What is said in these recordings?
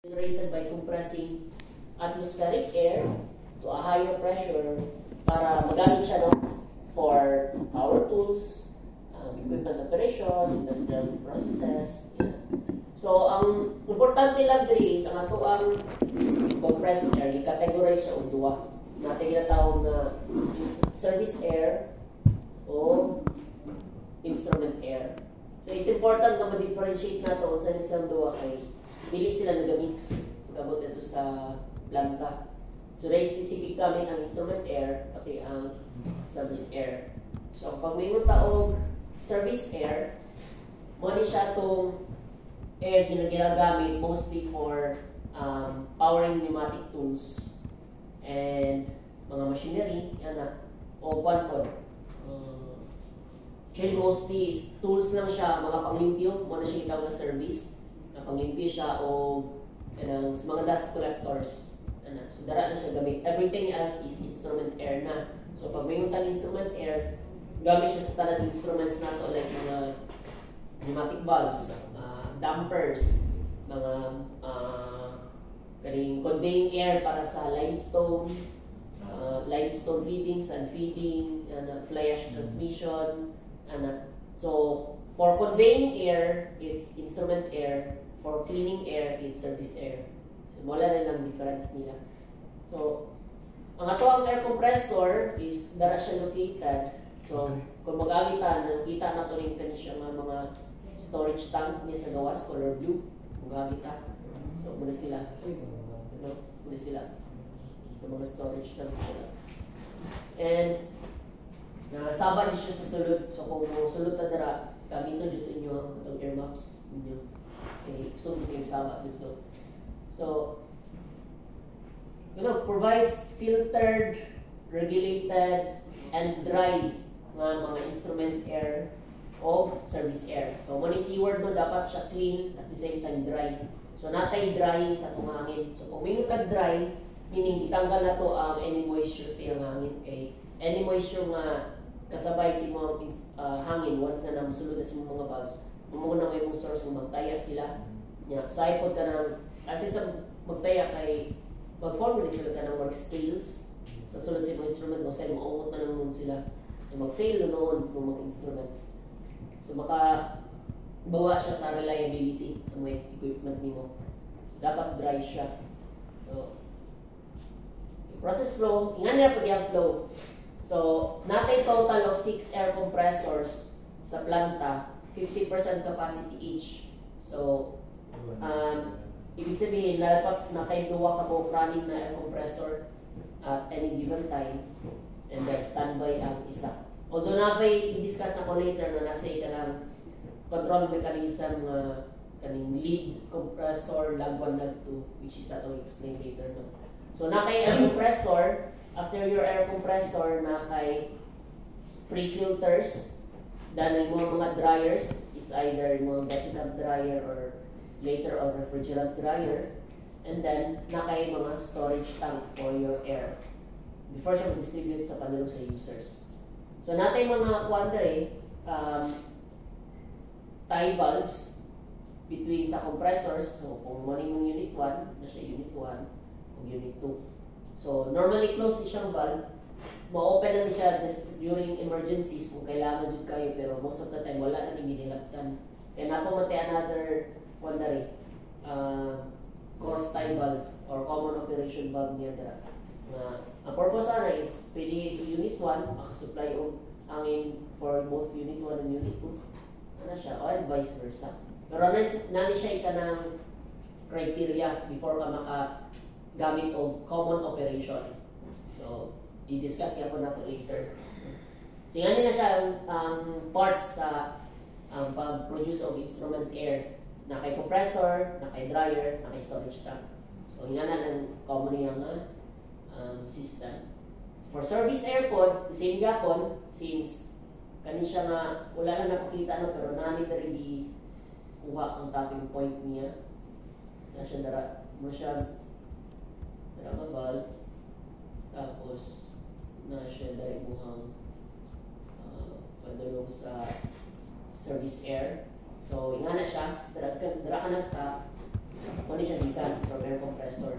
generated by compressing atmospheric air to a higher pressure para magamit siya for power tools, equipment operation, industrial processes. Yan. So, ang importante lang diri is ang ato ang compressed air, i-categorize siya og duwa. Natin ginatawag na service air o instrument air. So, it's important na ma-differentiate nato sa isang duwa kay dili sila nagamix kabot ito sa planta. So, dahil specific gamit ang instrument air, pati ang service air. So, pag may taog service air, mo ni siya itong air na ginagamit mostly for powering pneumatic tools and mga machinery, yan na, o kwanton. Mostly tools lang siya, mga panglimpyo, mo na siya itawag na service. Panglimpyo siya o sa mga dust collectors. So, dara na siya gamit. Everything else is instrument air na. So, pag may utang instrument air, gamit siya sa tanang instruments na to, like mga pneumatic valves, dampers, mga conveying air para sa limestone, limestone feeding, sand feeding, fly ash transmission. So, for conveying air, it's instrument air. For cleaning air, it's service air. So, wala rin ang difference nila. So, ang ato ang air compressor is dara siya located. So, kung mag-agitan, nakita na ito rin siya mga storage tank niya sa gawas, color blue. Mag-agita. So, muna sila. Muna sila. Ito mga storage tanks nila. And, nasaba niyo siya sa sulod. So, kung sulod na dara, gamitin dito niyo ang air maps ninyo. Okay, so yung sama dito. So, provides filtered, regulated, and dry nga mga instrument air o service air. So, muna keyword mo, dapat siya clean at the same time dry. So, natay drying sa itong hangin. So, kung may dry, meaning itanggal na to ang any moisture sa iyong hangin. Okay? Any moisture nga kasabay sa mga hangin once na namasulod na sa mga valves, muna may mong source kung magtaya sila. Yeah. So, ipod ka ng, kasi sa magtaya kay, mag-formula sila ka ng work scales sa sulod sa mga instrument mo, sa'yo maungot na naman sila. Mag-fail na noon ng mga instruments. So, bawa siya sa reliability sa mga equipment mo. So, dapat dry siya. So, process flow, ingan nila pag yung flow. So, natin total of 6 air compressors sa planta, 50% capacity each. So, ibig sabihin, dapat nakaiduwa ka po running na air compressor at any given time and then standby ang isa. Although i-discuss na ko later na nasa ka ng control mechanism kaning lead compressor, lag 1, lag 2, which is atong explain later. No? So, nakay air compressor, after your air compressor, nakay pre-filters, dahil mga dryers, it's either mga desiccant dryer or later on refrigerant dryer, and then nakay mga storage tank for your air before siya mag-distribute sa panalo sa users. So natay mga quandary, tie valves between sa compressors. So kung morning mong unit 1, na siya unit 1 o unit 2. So normally closed siyang valve, ma-open lang siya just during emergencies kung kailangan dyan kayo, pero most of the time wala na ginilaptan. Kaya napamati another quandary, cross tie valve or common operation valve niya dara. Ang purpose ana is pwede sa unit 1 makasupply og hangin for both unit 1 and unit 2. Ano siya, or vice versa. Pero nani siya ika ng criteria before ka makagamit og common operation. So, i-discuss niya po natin later. So, yan na siya ang parts sa pag-produce of instrument air. Na kay compressor, na kay dryer, na kay storage tank. So, yan na lang common yung system. For service air po, same gapon, since kani siya nga, wala lang napakita no, pero nani na rin kuha ang tapping point niya. Na siya dara valve. Tapos, na siya dahil mukhang padulong sa service air. So, nga na siya, dara ka nagtap, Muna siya gikan from air compressor.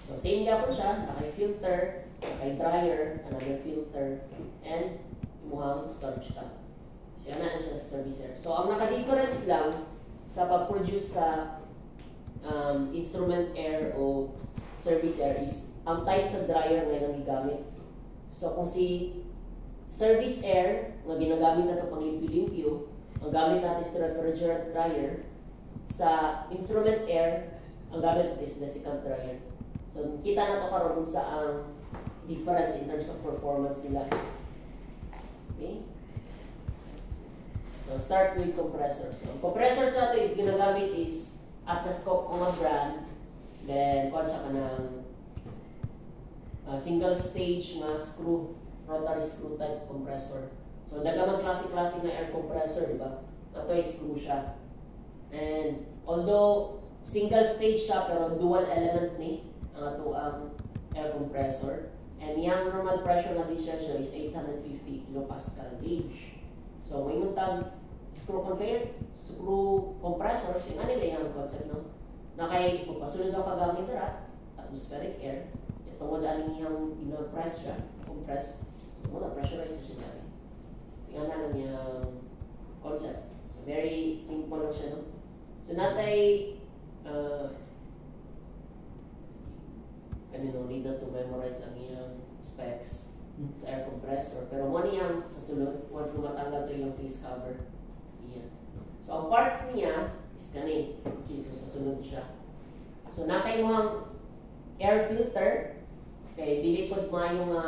So same gapon siya, naka-filter, naka-dryer, another filter, and imuhang storage tank. So yan na siya sa service air. So ang naka-difference lang sa pag-produce sa instrument air o service air is ang type sa dryer na ilang gigamit. So kung si service air nga ginagamit natin pang limpyo-limpyo, ang gamit natin sa refrigerant dryer, sa instrument air, ang gamit natin is desiccant dryer. So kita na ito karon kung saan difference in terms of performance nila. Okay? So start with compressors. So compressors na ito ginagamit is Atlas Copco nga brand, then kuha siya ka ng single stage na screw, rotary screw type compressor. So dagamang klase-klase na air compressor, di ba? Ito ay screw siya. And although single stage siya pero dual element ni ang ato ang air compressor. And yung normal pressure na discharge is 850 kilopascal gauge. So may tag screw conveyor, screw compressor, yung ano nila yung concept no? Na kay pasunod ang kagamit na atmospheric air, itong wala yung gina-press siya, compress, so muna pressurize siya dali. So yung lang yung concept. So very simple lang siya no? So natay kanino need na to memorize ang iyang specs sa air compressor. Pero mo niyang sa sulod, once na matanggal to yung face cover. Iyan. So ang parts niya is kani. So sa sulod siya. So natay mo ang air filter. Kay dili pod maayo nga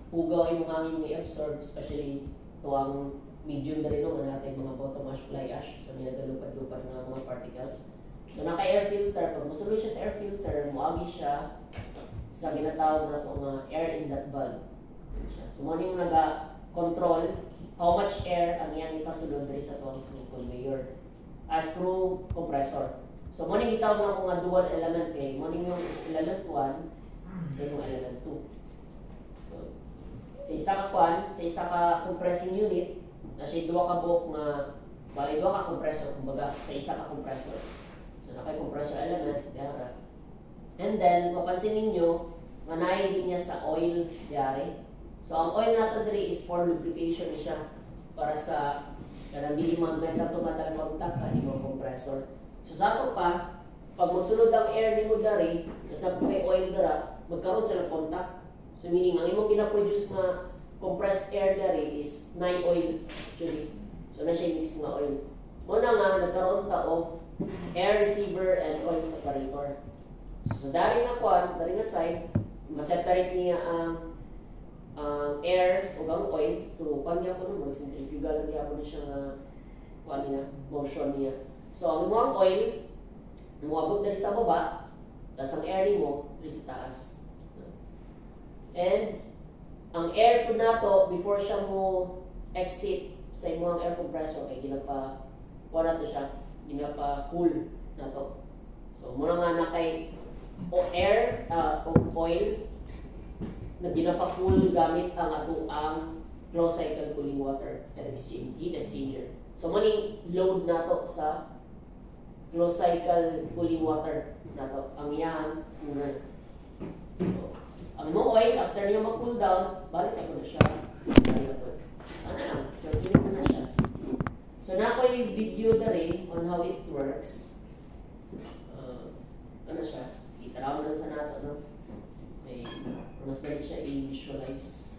pugaw yung hangin nga absorb, especially to ang medium na rin naman natin mga bottom ash, fly ash. So ninagalupad-lupad nga mga particles. So naka-air filter. Pag masulod siya sa air filter, muagi siya sa ginatawag na itong air inlet valve. So mo yung naga-control how much air ang iyang ipasulod diri sa itong screw conveyor. Screw compressor. So mo yung gitawag na mga dual element kay mo yung element 1 sa yung element 2. So sa isa ka sa isa ka compressing unit, na siya duwa ka buok nga bali duwa ka compressor kumbaga sa isa ka compressor. So nakay compressor element diara. And then mapansin ninyo manay din niya sa oil diari. So ang oil nato diri is for lubrication siya para sa kanang dili mag-metal to metal contact ani mo compressor. So sa ato pa pag mosulod ang air nimo dari basta kay oil dara magkaroon sila contact. So meaning ang imong gina-produce nga compressed air dari is nine oil actually. So na siya mix nga oil. Muna nga nagkaroon ta og air receiver and oil separator. So dari nga kuan, dari nga side, ma-separate niya ang air o ang oil. So kuan niya po no, mag-centrifugal niya po siya nga kuan niya, motion niya. So ang imong oil, muabot dari sa baba, tapos ang air nimo dari sa taas. And ang air po nato before siya mo exit sa imong air compressor kay ginapa kuan nato siya, ginapa cool nato. So muna nga na kay o air o oil na ginapa-cool gamit ang ato ang closed cycle cooling water heat exchanger. So maning load nato sa closed cycle cooling water nato ang iyan cooler. So, ang mo oil after niya mag-cool down, balik ako na siya. Ano lang, so kinig na siya. So na ko yung video dari on how it works. Ano siya? Taraw na sa nato, no? Kasi mas dali siya i-visualize.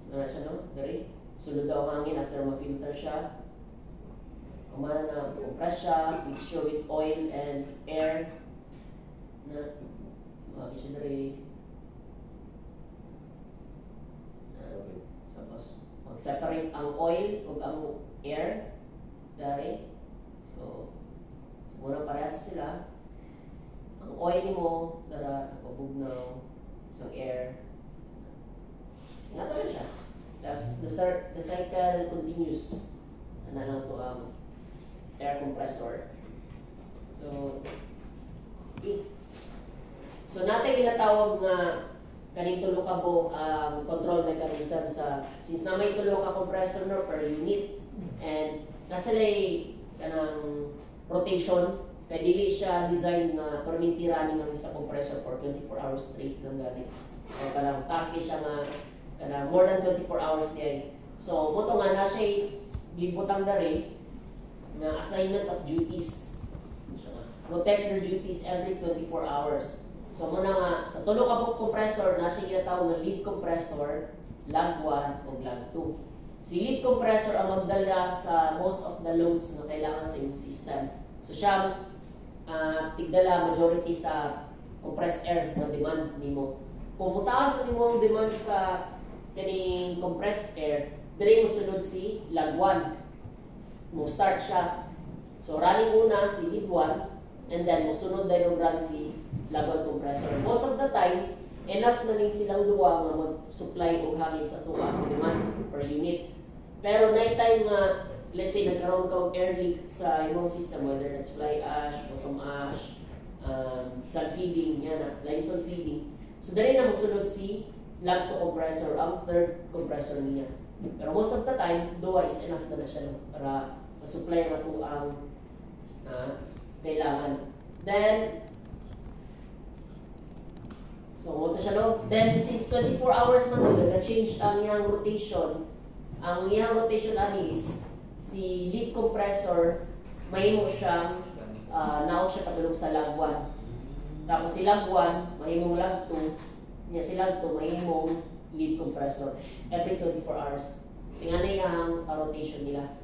Ano siya, no? Dari. Sulod daw ang hangin after ma-filter siya. Kumana na compress siya, mixture with oil and air. Na, sumagi siya dari. Tapos, mag-separate ang oil o ang air. Dari. So, muna parehas sila. Ang oil mo, dara, nakabugnaw, isang air. So, nato na siya. Tapos, the cycle continues. Ano lang ito ang air compressor. So, okay. So, natin ginatawag na kaning tulo ka po control mechanism sa, since na may tulo ka compressor no, per unit, And nasa lay kanang rotation, kaya dili siya design na permiti running ang isa compressor for 24 hours straight lang gani. O kanang task siya nga kanang more than 24 hours diay. So mo to nga na siya gibutang dere na assignment of duties. So, protect your duties every 24 hours. So muna nga sa tulo ka pong compressor na siya ginatawag na lead compressor, lag 1 ug lag 2. Si lead compressor ang magdala sa most of the loads na kailangan sa iyong system. So siya tigdala majority sa compressed air na demand nimo. Kung mutaas na nimo ang demand sa kaning compressed air, dire mo sunod si lag 1. Mo start siya. So running muna si lead 1 and then mo sunod din yung run si lag 1 compressor. Most of the time, enough na rin silang duwa nga mag-supply og hangin sa tuwa demand per unit. Pero night time nga let's say nagkaroon ka og air leak sa imong system, whether that's fly ash, bottom ash, sun feeding, yan na, limestone feeding. So dali na mosunod si lag 2 compressor, ang third compressor niya. Pero most of the time, duwa is enough na siya para ma-supply na ito ang kailangan. Then, so mo siya no? Then since 24 hours man nag-change ang iyang rotation, ang iyang rotation ani is si lead compressor mahimo siyang naog siya patulog sa lag 1. Tapos si lag 1 mahimong lag 2, niya si lag 2 mahimong lead compressor every 24 hours. So nga na yung rotation nila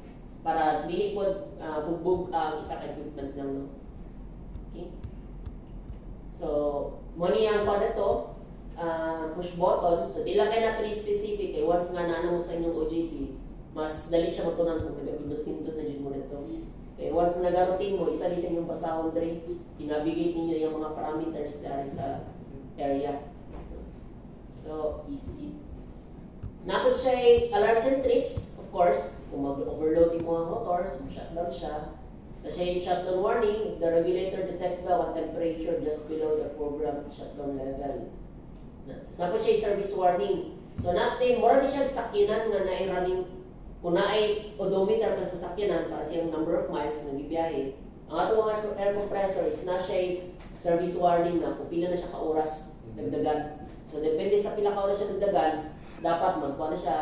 para dili po bugbog ang isa ka equipment lang no. Okay? So mo niya ang pa to push button. So di lang kay na specific eh once nga naano mo sa inyong OJT mas dali siya matunan kung nagapindot-pindot na dyan mo nito. Okay, once na nag-routine mo, isa rin sa inyong pasahon dre, i-navigate ninyo yung mga parameters dari sa area. So, napod siya alarms and trips, of course, kung mag-overload mo ang motor, so shutdown siya. Kasi yung shutdown warning, if the regulator detects daw a temperature just below the program shutdown level. Napod siya yung service warning. So, natin, mura ni siya sakinan nga na-running kung na-ay odometer pa sa sakyanan para sa yung number of miles na gibiyahe. Ang ato mga air compressor is na siya service warning na kung pila na siya ka-oras nagdagan. So depende sa pila ka-oras siya nagdagan, dapat magkuha na siya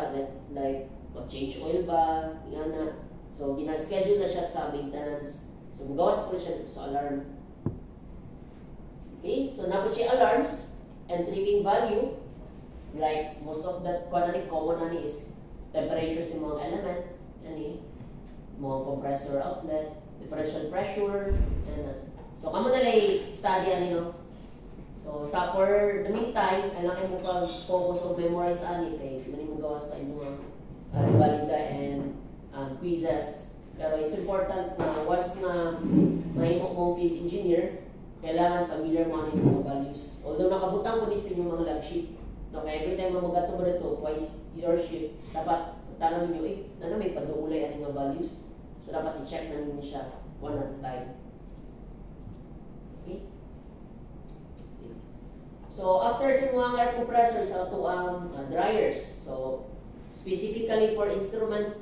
like mag-change oil ba, yan na. So gina-schedule na siya sa maintenance. So magawas po siya dito sa alarm. Okay, so napot siya alarms and tripping value. Like most of that common is temperature sa mga element, mga compressor outlet, differential pressure, and so kamo na lay study ani no. So sa for the meantime, kailangan mo pag-focus o memorize ani kay mali mo gawas sa inyong valida and quizzes. Pero it's important na once na mahimo mong field engineer, kailangan familiar mo ani mga values. Although nakabutang mo din yung mga log sheet. No, kaya every time mo magato mo dito, twice your shift, dapat tanong niyo ano may paduulay ang mga values. So dapat i-check na niyo siya one at a time. Okay? So after sa mga air compressors, ito ang dryers. So specifically for instrument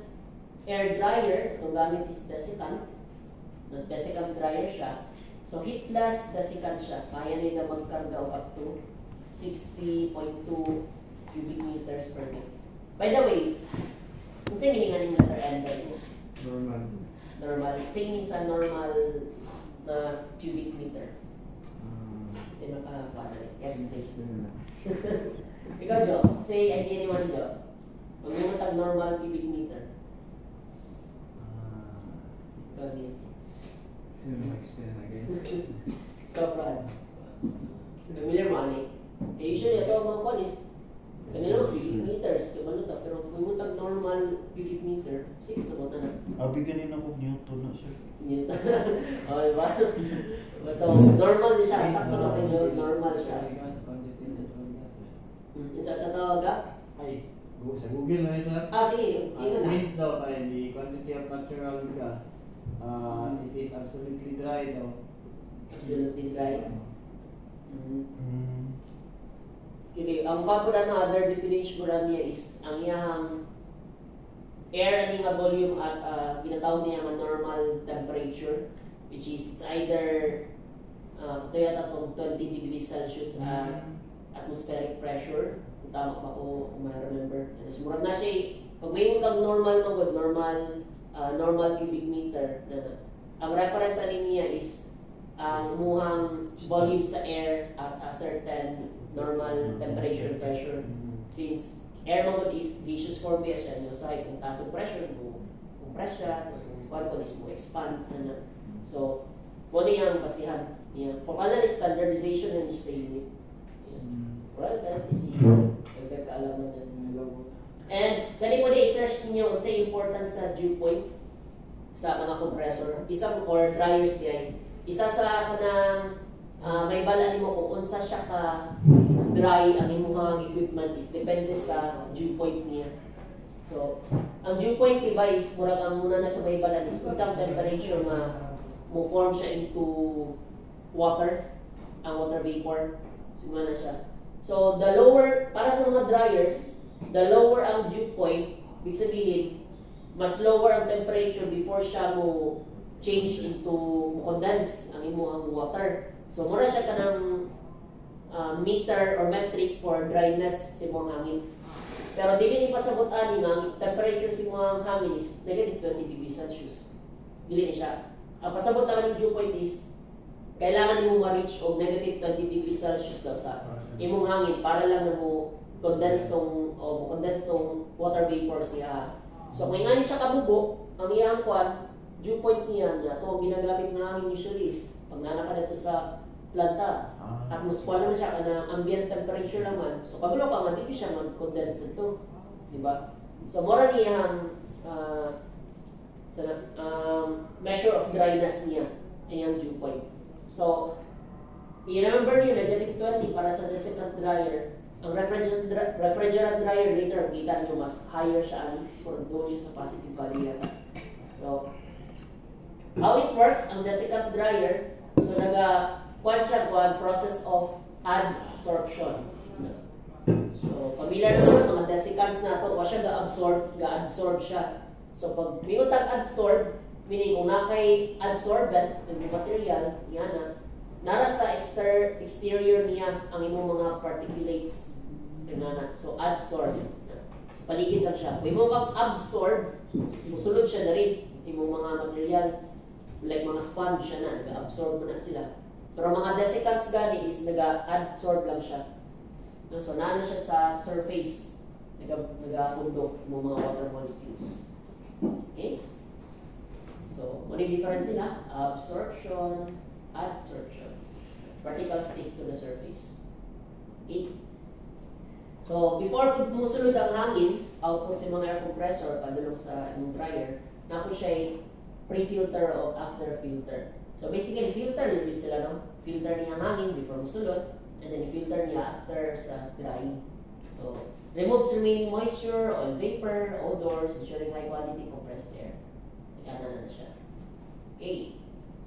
air dryer, itong gamit is desiccant. Desiccant dryer siya. So heatless desiccant siya. Kaya nila magkarga up to 60.2 cubic meters per day. By the way, kung sa'yo miningan yung letter N mo? Normal. Normal. Sa'yo sa normal na cubic meter? Sa'yo makapanay. Yes, please. Ikaw, Jo. Say idea ni Juan, Jo. Huwag mo matag normal cubic meter. Ikaw din. Sino ma-explain, I guess? Ikaw, Brad. Familiar mo, ani? Usually, ito ang mga polis. Kanina, cubic meters. Kabaluta. Pero kung mutag normal cubic meter, sige, sabutan na. Abi kanina ko Newton na siya. Newton. O, diba? So, normal din siya. Sakto na kayo, normal siya. Isa sa tawag ka? Ay, sa Google na isa. Sige. Ingat na. Means daw ay the quantity of natural gas. It is absolutely dry daw. Absolutely dry. Okay, ang pagkuran na other definition ko niya is ang iyang air ani nga volume at ginatawag niya nga normal temperature, which is it's either ito yata itong 20 degrees Celsius at atmospheric pressure, kung tama ba ko, kung ma-remember. Murag na siya, pag may kang normal magod, normal cubic meter, ang reference ani niya is ang muhang volume sa air at a certain normal temperature and pressure. Since air magod is gaseous form siya, nyo sa kung taas ang pressure, compress siya, tapos kung quantum is mo expand na. So, muna yung basihan niya. For other standardization and sa unit. Well, that is kaalaman na. And kani po i-search ninyo kung sa importance sa dew point sa mga compressor. Isang or dryers diay. Isa sa kanang may bala nimo kung unsa siya ka dry ang imong equipment is depende sa dew point niya. So, ang dew point diba is murag ang muna na ito may bala is unsang temperature na mo form siya into water, ang water vapor. Sigma na siya. So, the lower, para sa mga dryers, the lower ang dew point, ibig sabihin, mas lower ang temperature before siya mo change into, condense ang imong water. So, muna siya ka ng meter or metric for dryness sa imong hangin. Pero dili ni pasabot ani nga temperature sa imong hangin is negative 20 degrees Celsius. Dili ni siya. Ang pasabot naman ng dew point is kailangan nimo ma-reach og negative 20 degrees Celsius daw sa imong hangin para lang na mo condense tong water vapor siya. So kung ingani siya kabugo, ang iyang kwan, dew point niya na ito ang ginagamit na hangin usually is pag nanaka dito sa planta, atmosphere naman siya kanang ambient temperature naman. So kabalo pa nga dito siya mag-condense dito, di ba? So mora niyang measure of dryness niya ang dew point. So i-remember niyo negative 20 para sa desiccant dryer. Ang refrigerant dryer later, kita niyo mas higher siya ani for doon siya sa positive value yata. So how it works ang desiccant dryer, so process of adsorption. So familiar naman mga desiccants na to, wa siya ga-absorb siya. So pag may tag-adsorb, meaning kung nakay adsorbent ng material niya nara sa exterior niya ang imong mga particulates ganana. So adsorb. So paligid lang siya. Kung imong absorb, musulod siya na rin imong mga material like mga sponge siya na nag-absorb na sila. Pero mga desiccants gani is nag-adsorb lang siya. So nana siya sa surface nag-pundo ng mga water molecules. Okay? So, what yung difference nila? Absorption, adsorption. Particles stick to the surface. Okay? So, before musulod ang hangin, output sa mga air compressor, padulong sa imong dryer, napo siya pre-filter o after-filter. So, basically, filter yun sila, no? Filter niya ang hangin before musulod, and then filter niya after sa drying. So, removes remaining moisture, oil vapor, odors, ensuring high-quality compressed air. Yan na siya. Okay.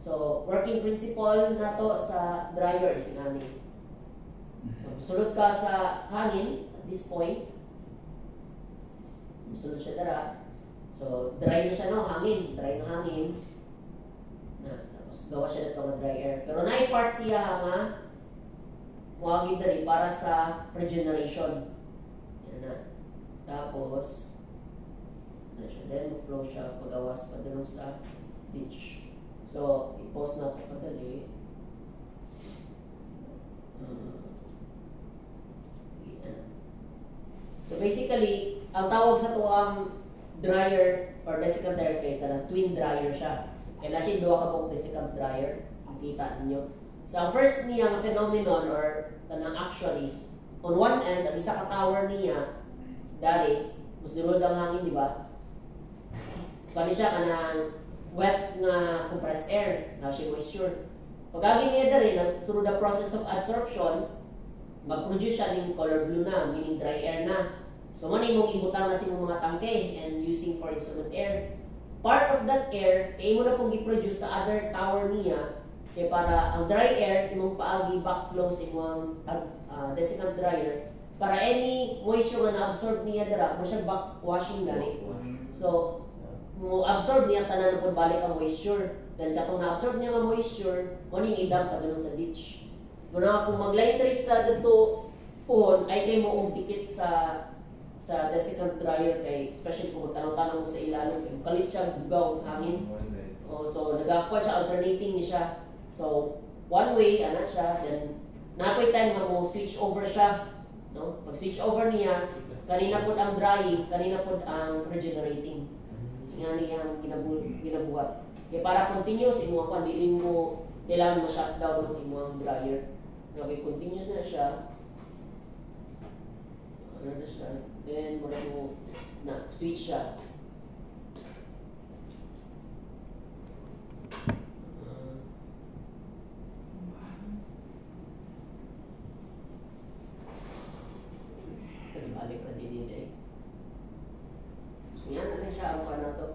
So, working principle na to sa dryer is inani. So, sulod ka sa hangin at this point. Sulod siya dara. So, dry na siya, no? Hangin. Dry na hangin. Tapos, gawa siya dito ng dry air. Pero na-part siya nga muhagin dali para sa regeneration. Yan na. Tapos, then flow siya pagawas pa doon sa ditch. So, i-post natin padali. So, basically, ang tawag sa tuwang dryer or desiccant dryer kay kanang twin dryer siya. Kaya nasa yung duwa ka pong desiccant dryer. Makita ninyo. So, ang first niya phenomenon or kanang action is on one end, ang isa ka tower niya dari, mas durod ang hangin, di ba? Pwede siya kanang wet na compressed air, na siya moisture. Pag-agi niya rin, through the process of adsorption, mag-produce siya ng color blue na, meaning dry air na. So, muna mong ibutang na sa mga tangke and using for insolent air. Part of that air, kaya mo na pong i-produce sa other tower niya, kaya para ang dry air, imong paagi backflow sa imong desiccant dryer, para any moisture nga na-absorb niya dira, mo siya backwashing gani. So, mo absorb niya tanan pud balik ang moisture. Then katong na-absorb niya nga moisture, mo ning idam padulong sa ditch. Muna kung mag-line trace ta dito puhon, ay kay mo dikit sa desiccant dryer kay especially kung tanong-tanong mo sa ilalong kay kalit siya dugaw hangin. So nagakuha siya, alternating ni siya. So one way ana siya, then napoy time nga mo switch over siya, no? Pag switch over niya, kanina pud ang drying, kanina pud ang regenerating. Nga niyang ginabuhat. Kaya para continuous imo ako dili mo kailangan mo shutdown ng imong dryer. Okay, continuous na siya. Ano na siya? Then muna mo na switch siya. Balik na din eh. So yan na siya ang ano to.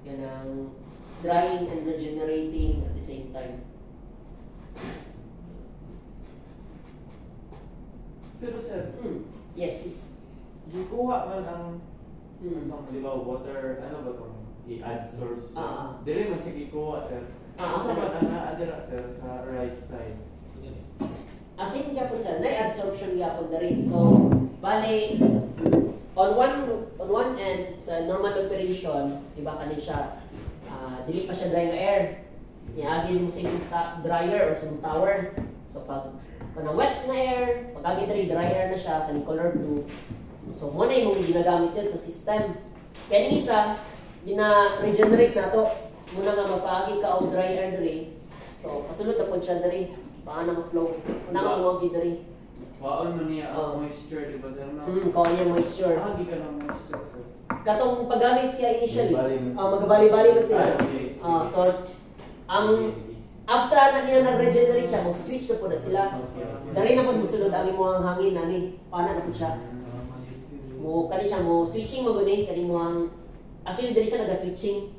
Yan ang drying and regenerating at the same time. Pero sir, Yes. gikuha man ang Mm. ang di ba water, ano ba itong i-add source? Ah. Dili man siya gikuha sir. Ah, Asa okay. man ang naadira sir sa right side? Asin gyapon sir, na absorption gyapon na rin. So, bale on one end sa normal operation, di ba kani siya dili pa siya dry nga air. Niagin mo sa dryer or sa tower. So pag wet na air, pag agi dryer na siya, kani color blue. So mo na yung ginagamit yan sa system. Kaya yung isa, gina-regenerate na to. Muna nga magpaagi ka o dry air diri. So pasulod na po siya diri. Paano ma-flow? Una nga umagi diri. Waon man niya Oh. ang moisture, di ba sir? No? Kaya niya moisture. Agi ka ng moisture sir. Katong paggamit siya initially, Magbali-bali. magabali-bali man sila. Okay. So, ang after na niya nag-regenerate siya, mag-switch na po na sila. Dari na po musulod ang imong hangin nani. Paano na po siya? Mo kani siya mo switching mo guni kani mo ang actually diri siya naga-switching.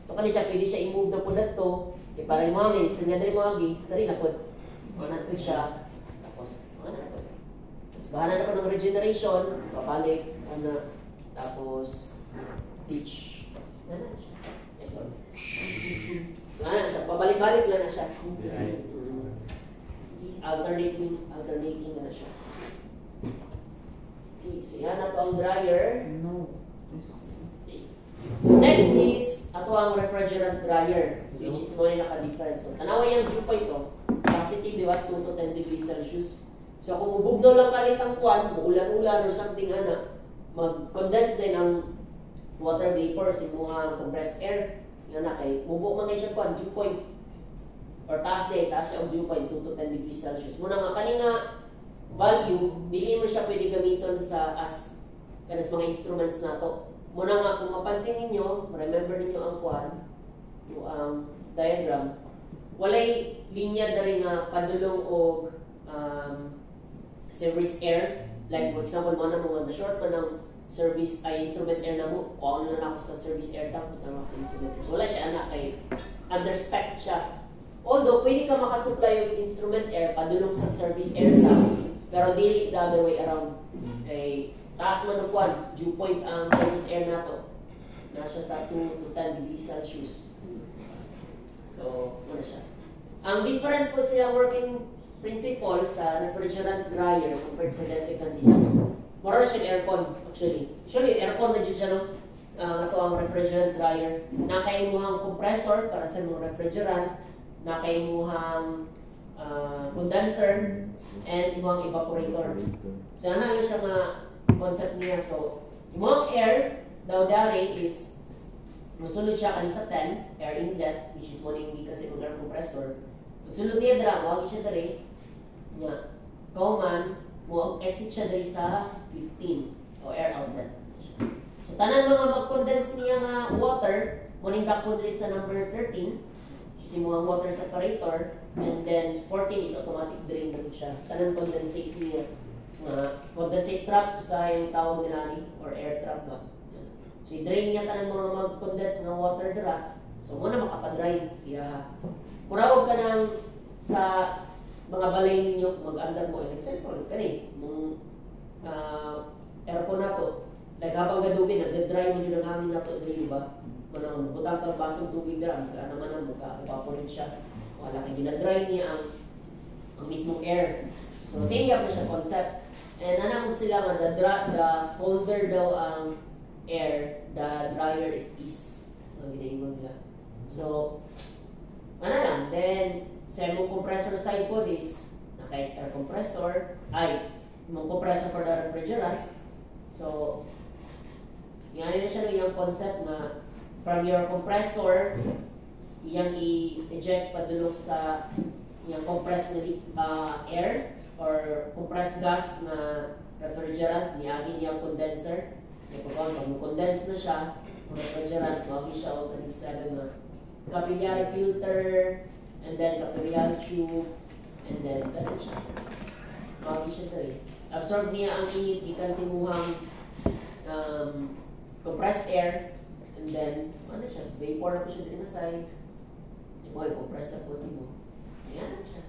So kani siya pwede siya i-move na po dito. Kay para mo hangin, sa niya diri mo agi, dari na po. Ano po siya? Tapos ano na po. Tapos bahala na po ng regeneration, babalik, ano, tapos teach. Ano na siya? Yes, Lord. So ano na siya, pabalik-balik lang na siya. Alternating na siya. Okay, so yan na to ang dryer. No. See. Next is, ato ang refrigerant dryer, which is mo na naka-different. So tanawa yung dew point to, positive, di ba, 2 to 10 degrees Celsius. So kung mubugnaw lang kalit ang kuwan, ulan-ulan or something, mag-condense din ang water vapor sa mga compressed air. Yan na kay mubo man kay siya kuan dew point or taas siya ang dew point 2 to 10 degrees Celsius. Muna nga kanina value dili mo siya pwede gamiton sa as kanas mga instruments nato. Muna nga kung mapansin ninyo, remember ninyo ang kuan, yung diagram, walay linya diri nga padulong og service air. Like for example, mo na mga na-short pa ng service ay instrument air na mo, o ano na ako sa service air tank, ito na ako sa instrument air. So wala siya anak kay underspec siya. Although pwede ka makasupply yung instrument air padulong sa service air tank, pero dili the other way around. Kay taas man ang dew point ang service air nato. Nasa sa 2 to 10 degrees Celsius. So, ano siya. Ang difference po sila working principle sa refrigerant dryer compared sa desiccant is more siya aircon actually. Actually, aircon na dyan siya, no? Ito ang refrigerant dryer. Nakaimuhang compressor para sa mga refrigerant. Nakaimuhang condenser and imuhang evaporator. So, ano yung siya mga concept niya. So, imuhang air daw dari is musulod siya kanina sa 10, air inlet, which is mo na hindi kasi air compressor. Magsulod niya dra, wag siya dari. Nya, man, mo exit siya dari sa 15 o air outlet. So tanan mga mag-condense niya nga water, mo ning dakpo diri sa number 13, kasi mo water separator, and then 14 is automatic drain na siya. Tanan condensate niya. Condensate trap sa yung tawag nila ni or air trap ba. So i-drain niya tanan mga mag-condense ng water dira. So mo na makapa-dry siya. Murawag ka ng sa mga balay ninyo, mag-andar mo, example, kani, mong aircon nato. Like habang gadugin, nagdadry mo yun ang hangin nato, di ba? Manang butang kang basong tubig dira, naman ang evaporate siya. Wala kay ginadry niya ang mismong air. So same gap na siya concept. And anak ko sila nga the colder daw ang air, the drier it is. Ang ginaingon nila. So ano lang, then sa imong compressor side po is naka air compressor, imong compressor for the refrigerant. So yan na siya yung concept na from your compressor iyang i-eject padulong sa yung compressed air or compressed gas na refrigerant, niagi niyang condenser. Pag condense na siya, refrigerant, mawagi siya o kanig 7 na capillary filter, and then capillary tube, and then ganun siya. Mawagi siya dali. Absorb niya ang init, gikan simuhang compressed air, and then, ano siya, vapor na po siya din na side. Compressed na po mo. Ayan siya.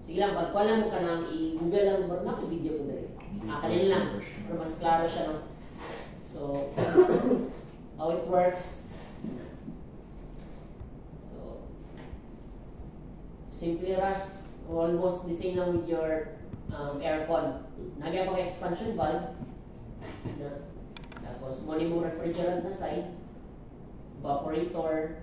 Sige lang, pagpala mo ka nang i-google lang mo na video ko dali. Kanina lang, pero mas klaro siya, no? So, how it works. So, simple ra. Almost the same lang with your aircon. Nagyan pa expansion valve. Tapos, muli mo refrigerant na side. Evaporator.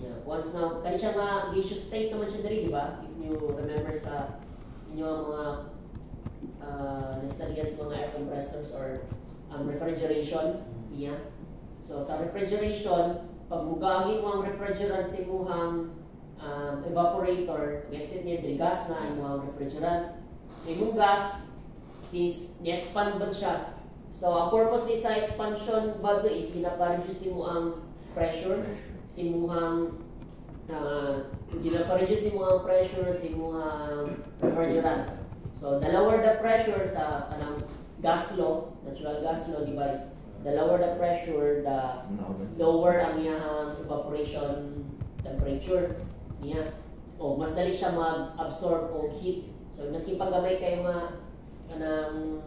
Yeah. Once na, kani siya nga gaseous state naman siya dali, di ba? If you remember sa inyong mga na-studyan sa mga air compressors or refrigeration. Yeah. So sa refrigeration, pag mugagi mo ang refrigerant sa imuhang evaporator, exit niya dili gas na imuhang refrigerant. Imong gas, since ni-expand ba siya, so ang purpose ni sa expansion valve is ginapareduce nimo ang pressure sa imuhang ginapareduce nimo ang pressure sa imuhang refrigerant. So the lower the pressure sa kanang gas law, natural gas law device, the lower the pressure, the lower ang iyang evaporation temperature niya. O mas dali siya mag-absorb og heat. So maski paggamay kay mga kanang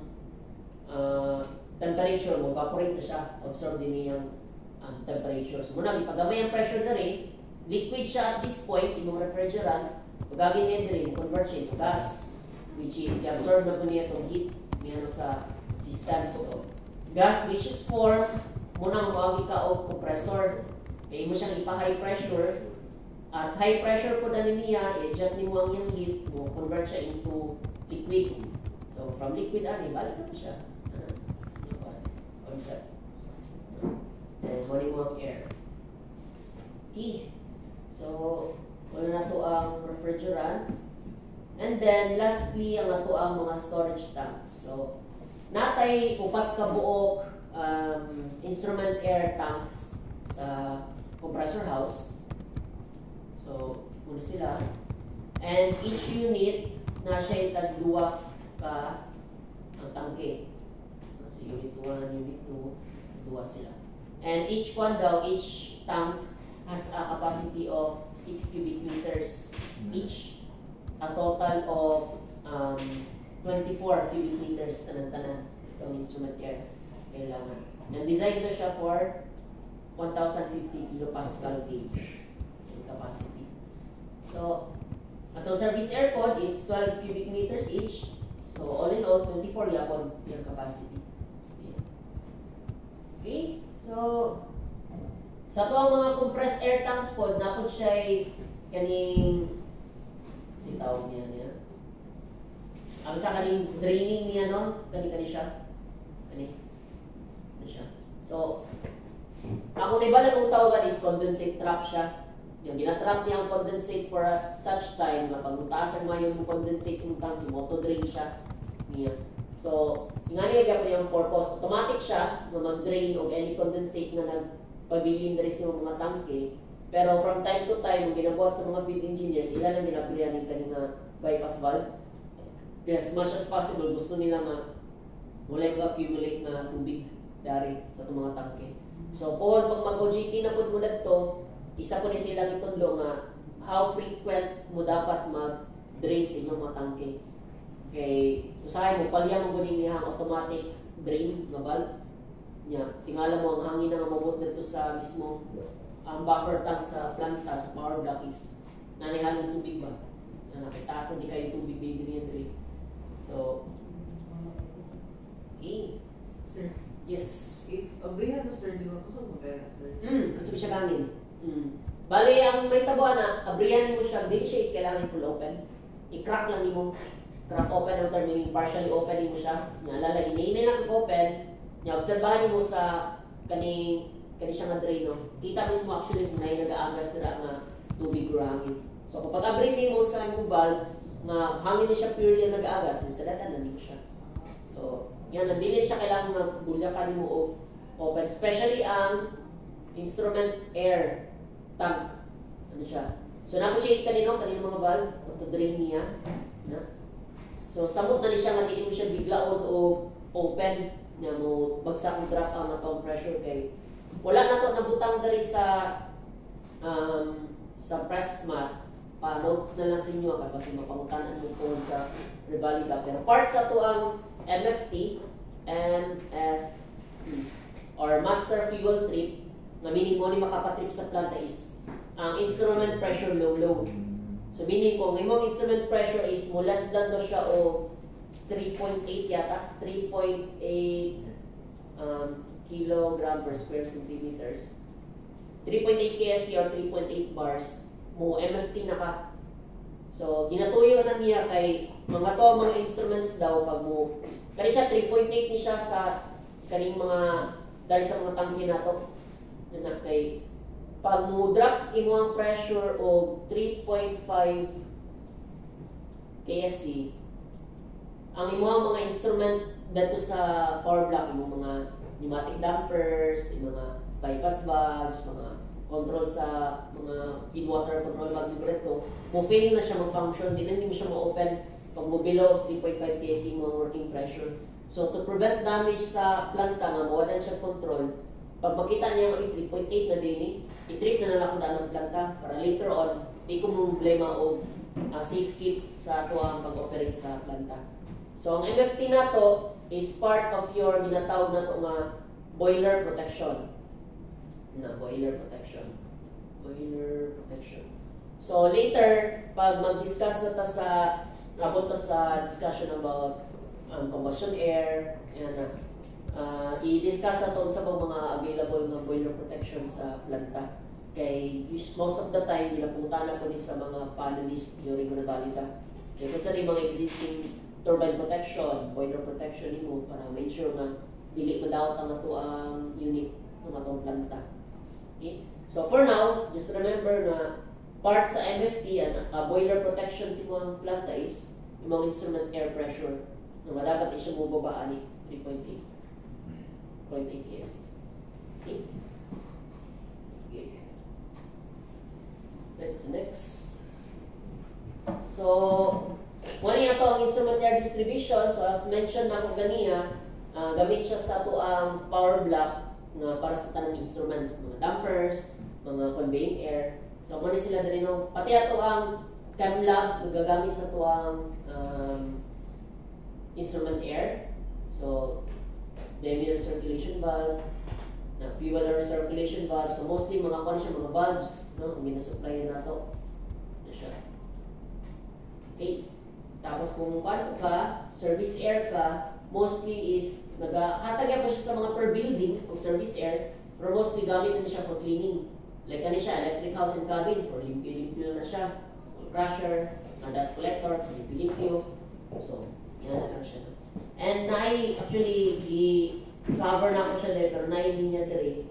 temperature mo, evaporate na siya, absorb din niyang temperature. So muna gipagamay ang pressure na rin, liquid siya at this point, imong refrigerant, pagagin niya din, convert siya into gas, which is i-absorb na po niya itong heat niya sa system. So, gas gaseous form, muna mawagi ka o compressor. Kaya mo siyang ipa-high pressure, at high pressure po na niya, i-eject ni mo ang yung heat, mo convert siya into liquid. So, from liquid, balik na po siya. Concept. And volume of air. Okay. So, wala na to ang refrigerant. And then, lastly, ang ato ang mga storage tanks. So, natay upat ka buok instrument air tanks sa compressor house. So, muna sila. And each unit na siya tagduwa ka ang tangke. So, unit 1, unit 2, duwa sila. And each one daw, each tank has a capacity of 6 cubic meters each. A total of 24 cubic meters tanan-tanan itong instrument air kailangan. And designed na siya for 1,050 kilopascal gauge in capacity. So, atong service air code, it's 12 cubic meters each. So, all in all, 24 yapon yung capacity. Yeah. Okay? So, sa ito ang mga compressed air tanks po, napod siya kaning tawag niya. Ang sa kaning draining niya, no? Kani siya. Kani siya. So, ako na iba na tawagan is condensate trap siya. Yung ginatrap niya ang condensate for such time na pag-utasan mo yung condensate sa tank, auto-drain siya niya. So, nga niya yung purpose. Automatic siya na mag-drain o any condensate na nagpabilin na rin sa mga tangke. Pero from time to time, ginabuhat sa mga field engineers, sila na nila ng kanina bypass valve. As much as possible, gusto nila nga wala accumulate na tubig dari sa itong mga tangke. So, pag mag-OJT na po muna ito, isa po rin silang itunlo nga how frequent mo dapat mag-drain sa inyong mga tangke. Kay usahay mo palya mo guning niyang automatic drain nga valve. Nya tingala mo ang hangin nga mabot dito sa mismo ang buffer tank sa planta sa power block is nanihalong tubig ba? Na nakitaas na di kayo tubig diri. So Sir, yes. if abrihan mo sir, di ba kusog mo kaya sir? Kasi siya gangin. Bali, ang may tabuan na, abrihan mo siya, hindi siya kailangan full open. I-crack lang mo. Crack open ang term, meaning partially open mo siya. Naalala, inainay na kag-open. Obserbahan mo sa kani siya nga drain, no? Kita mo actually kung na nag-aagas nila nga tubig o hangin. So, kapag abrin mo sa imong valve, nga hangin na siya purely ang nag-aagas, din sa datan, nandito siya. So, yan, hindi din siya kailangan na bulyakan mo o open. Especially ang instrument air tank. Ano siya? So, na-appreciate kanino mga valve, to-drain niya. Na? So, samot na siya nga, hindi mo siya biglaon o open na mo bagsak ang drop ang natong pressure kay wala na to nabutang dari sa press mat. Pa-notes na lang sa inyo kasi mapangutanan mo po sa revalida. Pero parts sa to ang MFT, or master fuel trip na meaning mo ni makapatrip sa planta is ang instrument pressure low load. So meaning ko, ang imong instrument pressure is mo less than do siya o 3.8 yata, 3.8 kilogram per square centimeters. 3.8 KSC or 3.8 bars mo MFT na ka. So ginatuyo na niya kay mga to mga instruments daw pag mo kani siya 3.8 ni siya sa kaning mga dahil sa mga tangke na to na kay pag mo drop imo ang pressure o 3.5 KSC ang imo ang mga instrument dito sa power block, yung mga pneumatic dampers, yung mga bypass valves, mga control sa mga feed water control valve dito, mo fail na siya mag-function, hindi mo siya ma-open pag mo below 3.5 kc mga working pressure. So to prevent damage sa planta nga mawalan siya control, pag makita niya mag 3.8 na din, i-trip na lang kung daan ng planta para later on, di ko mong problema o safe keep sa ato ang pag-operate sa planta. So, ang MFT na to is part of your ginatawag na to nga boiler protection. Boiler protection. So, later, pag mag-discuss na ta sa abot ta sa discussion about combustion air, i-discuss na to sa mga available na boiler protection sa planta. Kay most of the time, ginapunta na po ni sa mga panelists during revalida. Kaya kung sa mga existing turbine protection, boiler protection nimo para ma-ensure na dili madawat ang ato ang unit ng atong planta. Okay? So for now, just remember na part sa MFT boiler protection sa imong planta is imong instrument air pressure na madapat siya mo babaan ni 3.8 KSC. Okay? Let's next. So wala niya to ang instrument air distribution. So as mentioned na ko ganiya, gamit siya sa to ang power block na para sa tanang instruments, mga dampers, mga conveying air. So mo ni sila diri no, pati ato ang cam lab nagagamit sa to ang instrument air. So diameter circulation valve, na fuel air circulation valve. So mostly mga kuno siya mga valves, no, ang ginasupply nato. Na siya. Okay. Tapos kung paano ka, service air ka, mostly is naghatagya pa siya sa mga per building o service air, pero mostly gamit na siya for cleaning. Like ano siya, electric house and cabin, for limpyo-limpyo na siya, crusher, dust collector, limpyo-limpyo. So, yan na lang siya. And actually, i-cover na ko siya dito, pero nai-linya dito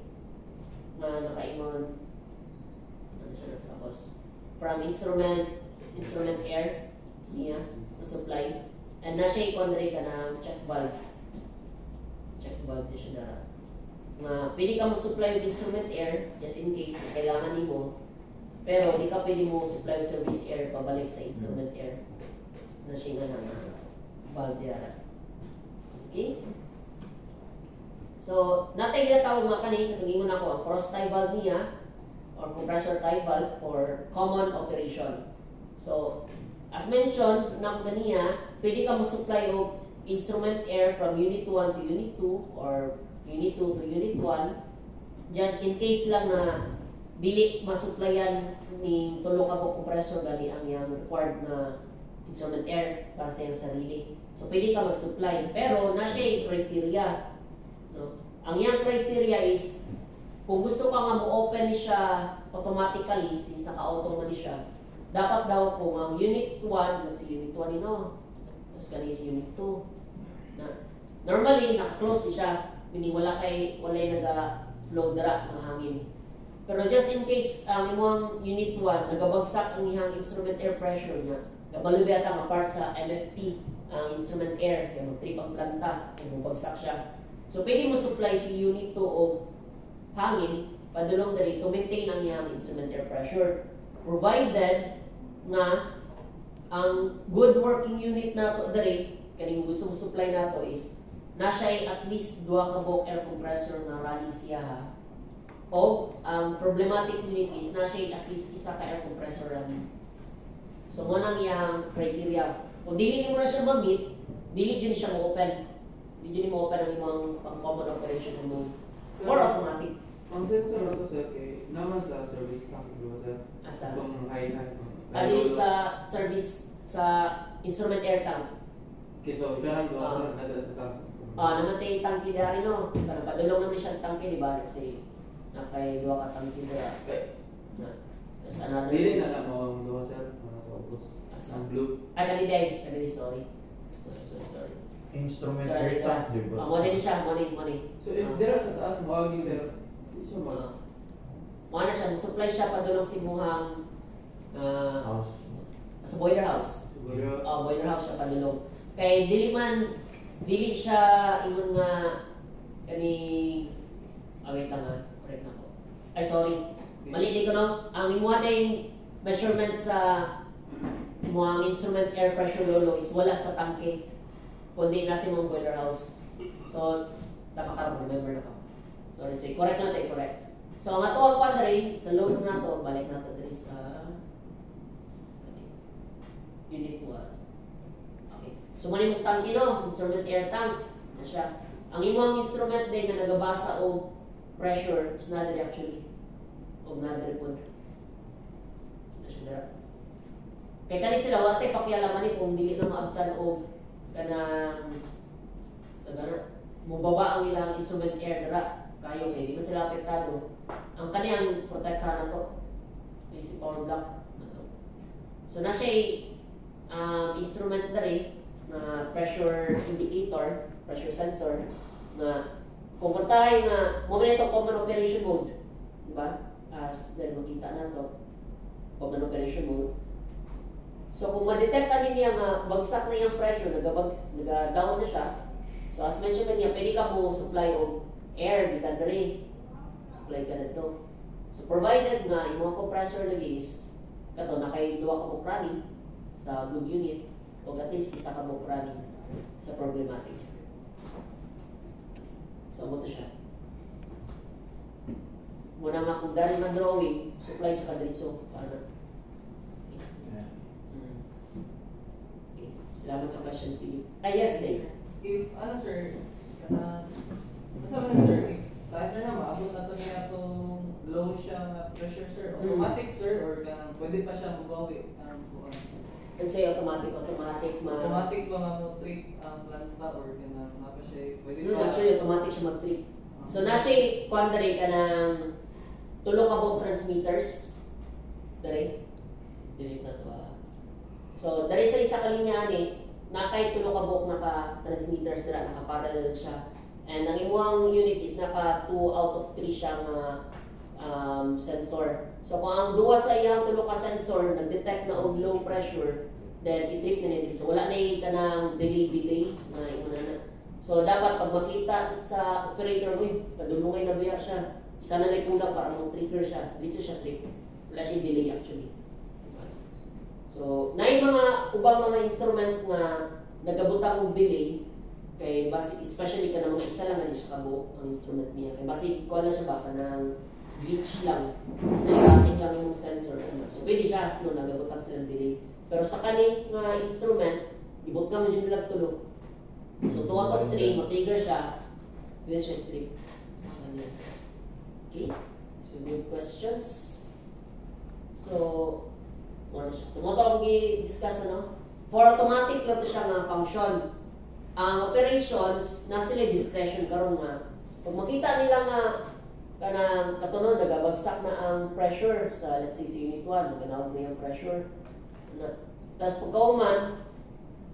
na naka-imon. Ano siya, tapos, from instrument air, niya, supply. And na siya i-conray ka ng check valve. Check valve din siya dara. Pwede ka mo supply with instrument air, just in case na kailangan mo. Pero hindi ka pwede mo supply with service air pabalik sa instrument air. Na siya nga ng valve dara. Okay? So, natay ginatawag nga kanina, katungingon ako ang cross tie valve niya or compressor tie valve for common operation. So, as mentioned na kaniya, pwede ka mo-supply og instrument air from Unit 1 to Unit 2 or Unit 2 to Unit 1 just in case lang na dili masupplyan ni tulo ka po compressor gali ang yang required na instrument air para sa iyang sarili. So pwede ka mag-supply pero na siya criteria. No? Ang yang criteria is kung gusto ka nga mo-open siya automatically since naka-auto man siya, dapat daw kung ang Unit 1, let's say Unit 1 tapos kani si Unit 2 na normally naka-close siya, meaning wala naga-flow dira ng hangin. Pero just in case ang imong Unit 1 nagabagsak ang ihang instrument air pressure niya, kabalubya ta nga part sa MFP ang instrument air kaya mag-trip ang planta kaya mabagsak siya. So pwede mo supply si Unit 2 o hangin padulong dali to maintain ang iyang instrument air pressure provided nga ang good working unit nato dali kaning gusto mo supply nato is na siya at least 2 ka buok air compressor na running siya ha. O ang problematic unit is na siya at least 1 ka air compressor running. So mo nang iyang criteria. Kung dili mo na siya ma-meet, dili jud siya mo-open. Dili mo open ang imong pang common operation mo or automatic. Ang sensor na to sir, naman sa service tank, di ba sir? Asa? Itong high. Adi sa service sa instrument air tank. Okay, so ikarang doon sir, nada sa tank. Namatay tangki dari no. Karang padulong naman siya tangki di ba? Let's say nakay 2 ka tangki dira. Okay. Na. Tapos another. Dili na lang mo ang doon sir, mga sa ubos. Asa? Ang blue. Ay kani sorry. Sorry. Instrument air tank, di ba? Mo din siya, money. So if there sa taas mo agi sir, di siya mag Mo na siya, supply siya padulong si muhang House. sa boiler house. siguro. Boiler house siya padulong. Kay dili siya ingon nga kani wait lang ha, correct na ko. Ay sorry. Mali di ko no. Ang imuha din measurement sa imuhang instrument air pressure lolo is wala sa tangke kundi nasa imong boiler house. So remember na ko. Sorry, correct lang tayo, correct. So ang ato ang quadrant sa loads nato, balik nato diri sa Unit 1. Okay. So man imong tangke no, instrument air tank na siya. Ang imong instrument din na nagabasa og pressure is na diri actually. Og na diri pod. Na siya dira. Kaya kani sila wala tay pakialaman ni kung dili na maabtan og kanang sa gana mubaba ang ilang instrument air dira kayo kay di man sila apektado. Ang kaniyang protektahan nato is power block nato. So na siya instrument diri na pressure indicator, pressure sensor na kung patay na mo man ito common operation mode, di ba? As then makita nato common operation mode. So kung ma-detect ani niya nga bagsak na yung pressure, naga-down na siya. So as mentioned kanya, pwede ka mo supply og air di diri. Supply ka dito. So provided nga imong compressor lagi is kato nakay 2 ka mo running sa good unit o at least 1 ka mo running sa problematic. So mo to siya. Muna nga kung gani man drawing, supply siya ka diretso paano. Okay. Salamat sa question, Philip. Yes, Dave. If, sir, kasama na sir, if sir na maabot na ito niya itong low siya nga pressure sir, automatic sir, or pwede pa siya magawi? Kasi automatic Automatic pa nga mo trip ang planta or na pa siya, pwede pa? Actually, automatic siya mag-trip. So, na siya quandary ka ng tulong ka buong transmitters. Dari na ito. So, dari sa isa kalinya ni, nakay tulong ka buong naka-transmitters dira, naka-parallel siya. And ang imuang unit is naka 2 out of 3 siyang sensor. So kung ang duwa sa iyang tulong ka sensor nag-detect na og low pressure, then i-trip na nito. So wala na yung kanang delay na imuna na. So dapat pag makita sa operator mo, padulungay na biya siya. Isa na lang kulang para mag-trigger siya. Dito siya trip. Wala siya delay actually. So, na yung mga ubang mga instrument na nagabutang og delay, kay basic especially ka ng mga isa lang na siya kabuo ang instrument niya. Kay basic ko na siya ba ka ng glitch lang, nailating lang yung sensor. So pwede siya, no, nagabutang silang delay. Pero sa kani nga instrument, ibot ka mo dyan nilang tulog. So 2 out of 3, matrigger siya, pwede siya trip. Okay? So good questions. So, ano siya? So mo ito akong i-discuss na, no? For automatic lang ito siya nga function. Ang operations, na sila discretion karon nga. Pag makita nila nga kanang katunod nagabagsak na ang pressure sa let's say sa unit 1, naganawag na yung pressure. Tapos pag kauman,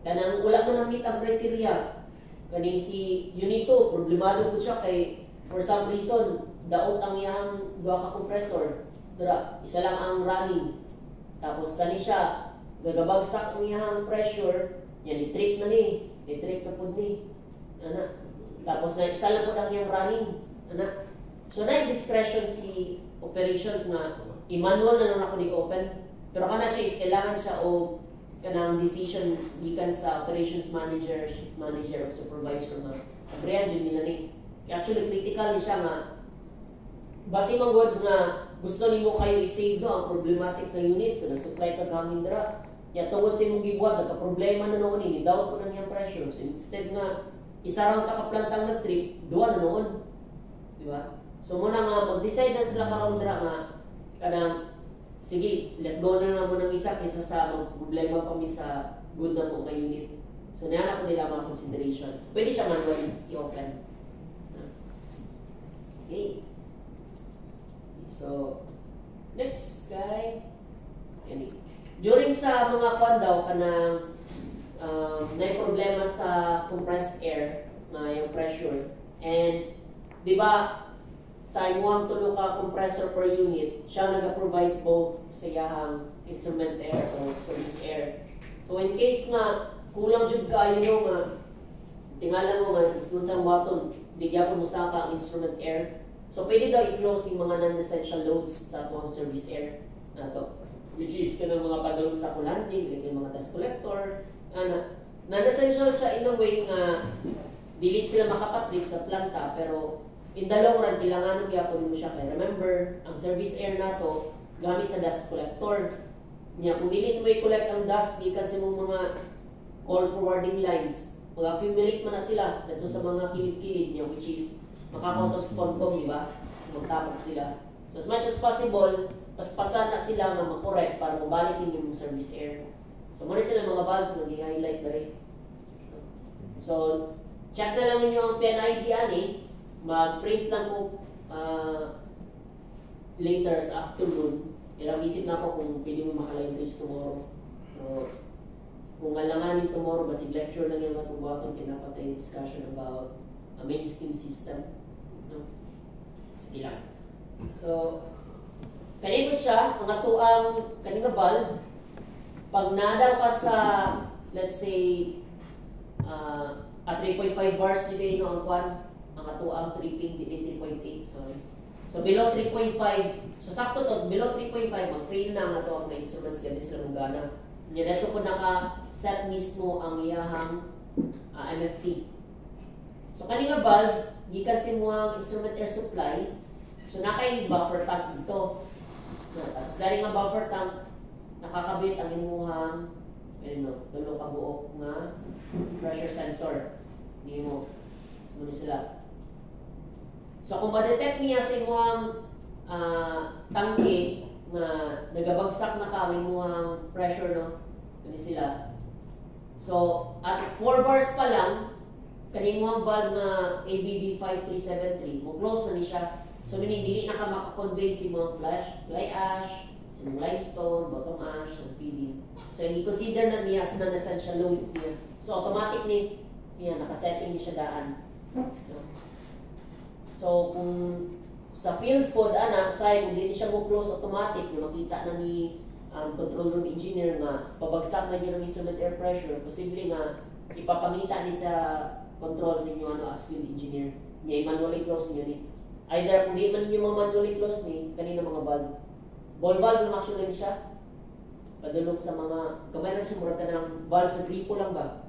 kanang wala man ang meet ang criteria. Kaning si unit 2, problemado po siya kay for some reason, daot ang iyang duha ka compressor. Dura, isa lang ang running. Tapos kani siya, nagabagsak ang iyang pressure, yan i-trip na ni. I-trip na po ni. Ana. Tapos na isa lang po ang iyang running. Ana. So na discretion si operations nga i-manual na lang ako ni-open. Pero kana siya is kailangan siya o kanang decision gikan sa operations manager, shift manager o supervisor nga. Abrihan dyan nila ni. Actually critical siya nga basi manggod nga gusto nimo kayo i-save do ang problematic na unit so nag-supply ka hangin dira. Ya tungod sa imong gibuhat nagka-problema na noon ini, down po na niyang pressure. So instead nga isa ra ka plantang nag-trip, duwa na noon. Di ba? So muna nga mag-decide na sila karon dira nga kanang sige, let go na lang mo ng isa kaysa sa problema pa mi sa good na po nga unit. So niya na po nila mga consideration. So, pwede siya manually i-open. Okay. So next guy. Any. During sa mga kwan daw kanang may problema sa compressed air na yung pressure and di ba sa imuhang tulo ka compressor per unit siya naga-provide both sa iyahang instrument air o service air. So in case na kulang jud kaayo nga tingalan mo nga is dun sa waton di gyapon mo sa ka ang instrument air. So pwede daw i-close yung mga non-essential loads sa tuwang service air na to. Which is kanang mga padulong sa kulanting, like yung mga dust collector, non-essential siya in a way nga dili sila makapatrip sa planta pero in the long run kailangan gyapon mo siya kay remember ang service air nato gamit sa dust collector niya kung dili mo i-collect ang dust gikan sa mga call forwarding lines mag-accumulate man na sila dito sa mga kilid-kilid niya which is makakos of sponcom, di ba? Magtapok sila. So as much as possible paspasan na sila nga makorek para mabalik din yung service air. So muna sila mga valves na i-highlight na rin. So check na lang ninyo ang PNID ani. Mag-print lang ko later sa afternoon. Ilang isip na ako kung pwede mo makalive race tomorrow. So, kung alanganin tomorrow, basig lecture lang yung matubuhaton kinapatay discussion about a mainstream system. No? Sige lang. So, kanina siya, ang atuang kanina valve, pag nadaw ka sa, let's say, at 3.5 bars today, no, ang kwan, ang atuang tripping, di 3.8, sorry. So, below 3.5, so sakto to, below 3.5, mag-fail na ang atuang na instruments, ganit sila mong gana. Yan, ito po naka-set mismo ang iyahang MFT. So, kanina valve, gikan si mo ang instrument air supply, so naka-yung buffer tank dito. Tapos dahil nga buffer tank, nakakabit ang imuhang tulo ka buok na pressure sensor. Hindi mo. Muna sila. So kung ma-detect niya sa imuhang tangke na nagabagsak na ka ang imuhang pressure, no? Hindi sila. So at 4 bars pa lang, kanimuhang valve na ABB 5373, mo close na ni siya. So, dili na ka makakonvey si mga fly ash, si mga limestone, bottom ash, sa feeding. So, hindi consider na niya as non-essential loads niya. So, automatic niya, nakasetting niya siya daan. So, kung sa field pod, kung hindi siya mo close automatic, yung makita na ni control room engineer nga, pabagsak na niya ng instrument air pressure, posible nga, ipapangita ni sa control sa inyo as field engineer. Niya, manually close niya ni. Either kung di man yung mga manually close ni kanina mga valve. Ball valve lang actually siya. Padulong sa mga gamay lang siya murag ka ng valve sa gripo lang ba?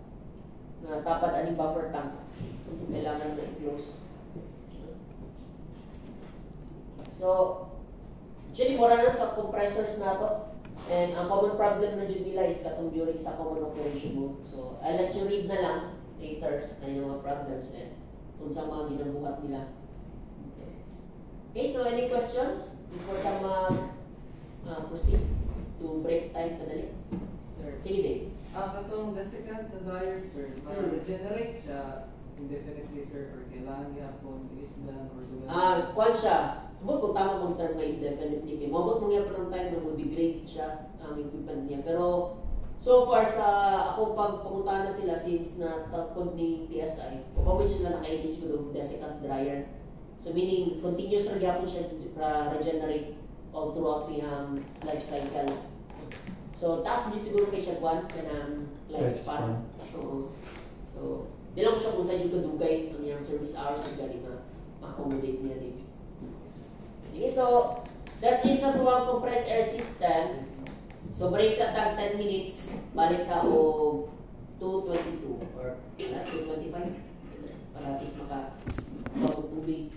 Na tapad aning buffer tank. Kailangan na i-close. So, actually, mura na sa compressors na to. And ang common problem na dyan nila is katong during sa common operation mode. So, I'll let you read na lang later sa kanilang mga problems and kung sa mga ginabuhat nila. Okay, so any questions before ka proceed to break time kadali? Sir. Sige din. Katong the second the dryer, sir, ma-regenerate siya indefinitely, sir, or kailangan gihapon i-isdan or dugan? Kwan siya. Subot kung tama kong term na indefinitely kay mabot mo nga ng time na mo-degrade siya ang equipment niya. Pero so far sa akong pagpapuntahan na sila since na tapod ni TSI, upawid sila nakainis ko ng second dryer. So meaning continuous ra gyapon siya regenerate all throughout siyang life cycle. So taas din siguro kay siya kwan kanang lifespan. So di lang siya kung sa yung kadugay ang iyang service hours yung galing na accommodate niya din. Sige, so that's it sa tuwang compressed air system. So break sa tag 10 minutes, balik ka o 2:22 or 2:25 para at least maka tubig.